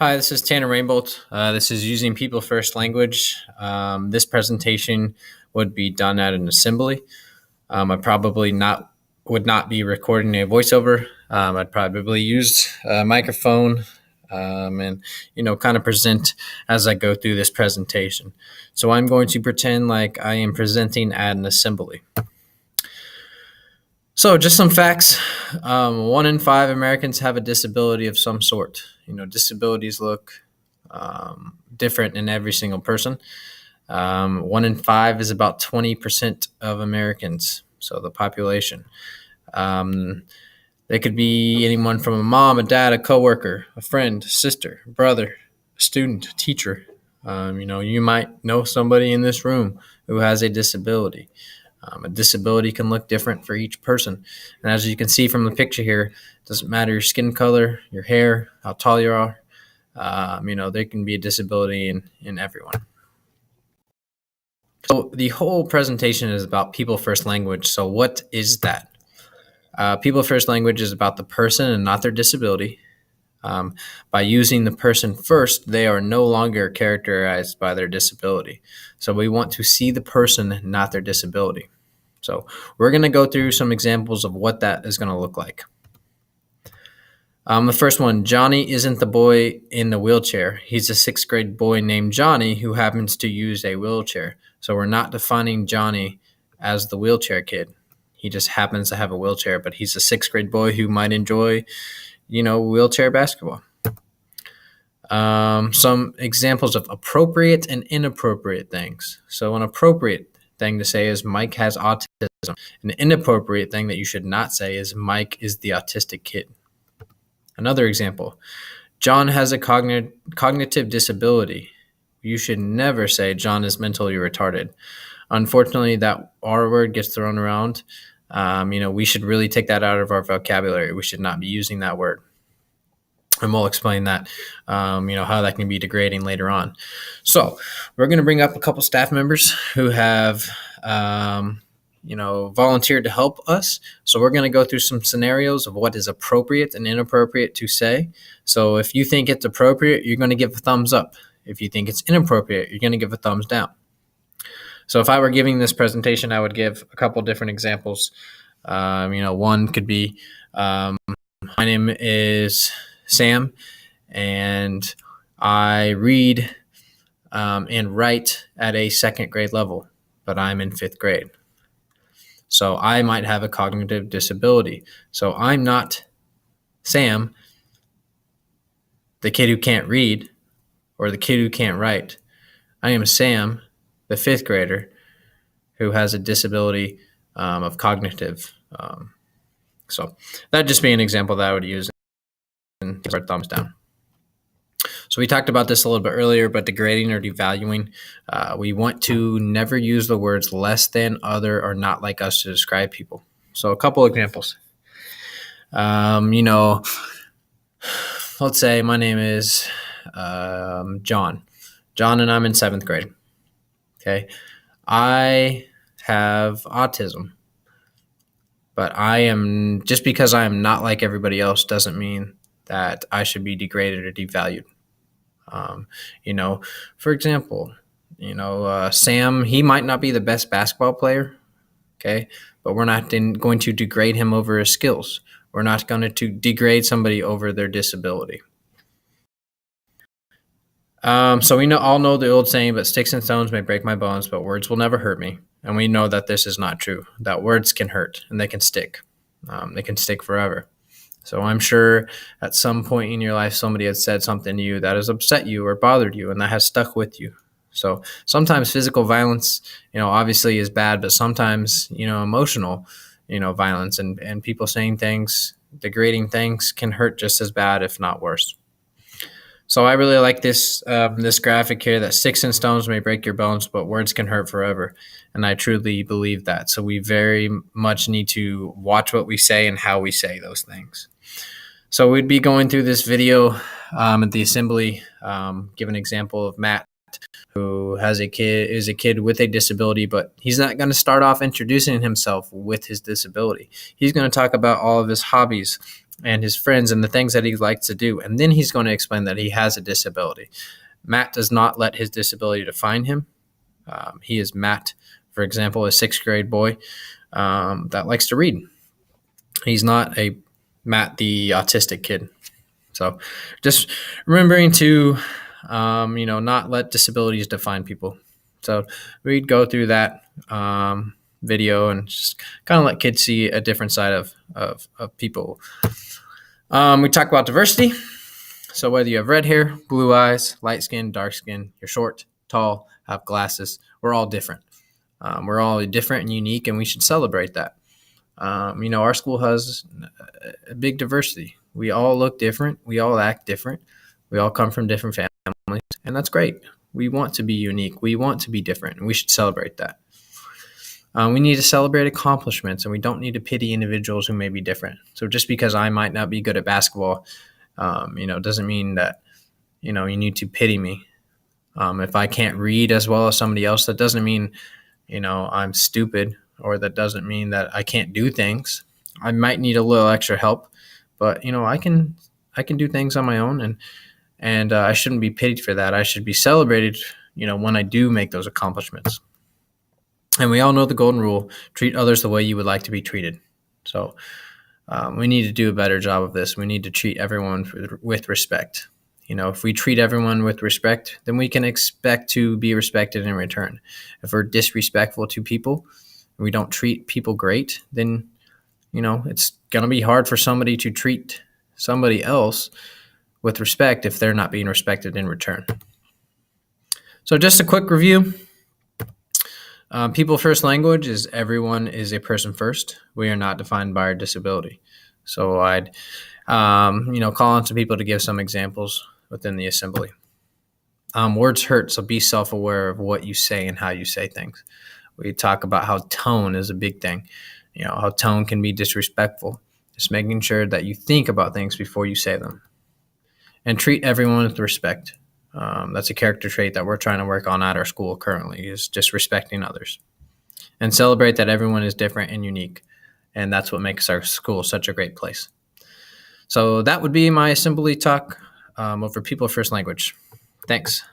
Hi, this is Tanner Rainbolt. This is using People First language. This presentation would be done at an assembly. I probably not would not be recording a voiceover. I'd probably use a microphone and kind of present as I go through this presentation. So I'm going to pretend like I am presenting at an assembly. So, just some facts. 1 in 5 Americans have a disability of some sort. Disabilities look different in every single person. 1 in 5 is about 20% of Americans, so the population. They could be anyone from a mom, a dad, a coworker, a friend, a sister, a brother, a student, a teacher. You might know somebody in this room who has a disability. A disability can look different for each person. And as you can see from the picture here, it doesn't matter your skin color, your hair, how tall you are. There can be a disability in everyone. So the whole presentation is about People First language. So what is that? People First language is about the person and not their disability. By using the person first, they are no longer characterized by their disability. So we want to see the person, not their disability. So we're going to go through some examples of what that is going to look like. The first one, Johnny isn't the boy in the wheelchair. He's a 6th-grade boy named Johnny who happens to use a wheelchair. So we're not defining Johnny as the wheelchair kid. He just happens to have a wheelchair, but he's a 6th-grade boy who might enjoy, wheelchair basketball. Some examples of appropriate and inappropriate things. So an appropriate thing to say is Mike has autism. An inappropriate thing that you should not say is Mike is the autistic kid. Another example, John has a cognitive disability. You should never say John is mentally retarded. Unfortunately, that R word gets thrown around. We should really take that out of our vocabulary. We should not be using that word. And we'll explain that, how that can be degrading later on. So we're going to bring up a couple staff members who have, volunteered to help us. So we're going to go through some scenarios of what is appropriate and inappropriate to say. So if you think it's appropriate, you're going to give a thumbs up. If you think it's inappropriate, you're going to give a thumbs down. So if I were giving this presentation, I would give a couple different examples. One could be, my name is Sam, and I read and write at a 2nd grade level, but I'm in 5th grade. So I might have a cognitive disability. So I'm not Sam, the kid who can't read, or the kid who can't write. I am Sam, the 5th grader, who has a disability of cognitive. So that'd just be an example that I would use and give our thumbs down. So we talked about this a little bit earlier, but degrading or devaluing, we want to never use the words less than, other, or not like us to describe people. So a couple examples. Let's say my name is John. John and I'm in 7th grade. Okay. I have autism. But just because I am not like everybody else doesn't mean that I should be degraded or devalued. For example, Sam, he might not be the best basketball player, okay, but we're not going to degrade him over his skills. We're not going to degrade somebody over their disability. So we all know the old saying, but sticks and stones may break my bones, but words will never hurt me. And we know that this is not true, that words can hurt and they can stick. They can stick forever. So I'm sure at some point in your life, somebody has said something to you that has upset you or bothered you, and that has stuck with you. So sometimes physical violence, obviously is bad, but sometimes, emotional, violence and people saying things, degrading things can hurt just as bad, if not worse. So I really like this graphic here, that sticks and stones may break your bones, but words can hurt forever. And I truly believe that. So we very much need to watch what we say and how we say those things. So we'd be going through this video at the assembly, give an example of Matt, who is a kid with a disability, but he's not going to start off introducing himself with his disability. He's going to talk about all of his hobbies, and his friends and the things that he likes to do. And then he's going to explain that he has a disability. Matt does not let his disability define him. He is Matt, for example, a 6th grade boy that likes to read. He's not a Matt, the autistic kid. So just remembering to, not let disabilities define people. So we'd go through that video and just kind of let kids see a different side of people. We talk about diversity. So whether you have red hair, blue eyes, light skin, dark skin, you're short, tall, have glasses, we're all different. We're all different and unique, and we should celebrate that. Our school has a big diversity. We all look different. We all act different. We all come from different families, and that's great. We want to be unique. We want to be different, and we should celebrate that. We need to celebrate accomplishments, and we don't need to pity individuals who may be different. So just because I might not be good at basketball, doesn't mean that, you need to pity me. If I can't read as well as somebody else, that doesn't mean, I'm stupid, or that doesn't mean that I can't do things. I might need a little extra help, but, I can do things on my own, and I shouldn't be pitied for that. I should be celebrated, when I do make those accomplishments. And we all know the golden rule: treat others the way you would like to be treated. So we need to do a better job of this. We need to treat everyone with respect. If we treat everyone with respect, then we can expect to be respected in return. If we're disrespectful to people, and we don't treat people great, then, it's going to be hard for somebody to treat somebody else with respect if they're not being respected in return. So just a quick review. People first language is everyone is a person first. We are not defined by our disability. So I'd, call on some people to give some examples within the assembly. Words hurt, so be self-aware of what you say and how you say things. We talk about how tone is a big thing. How tone can be disrespectful. Just making sure that you think about things before you say them. And treat everyone with respect. That's a character trait that we're trying to work on at our school currently, is just respecting others. And celebrate that everyone is different and unique. And that's what makes our school such a great place. So that would be my assembly talk over people first language. Thanks.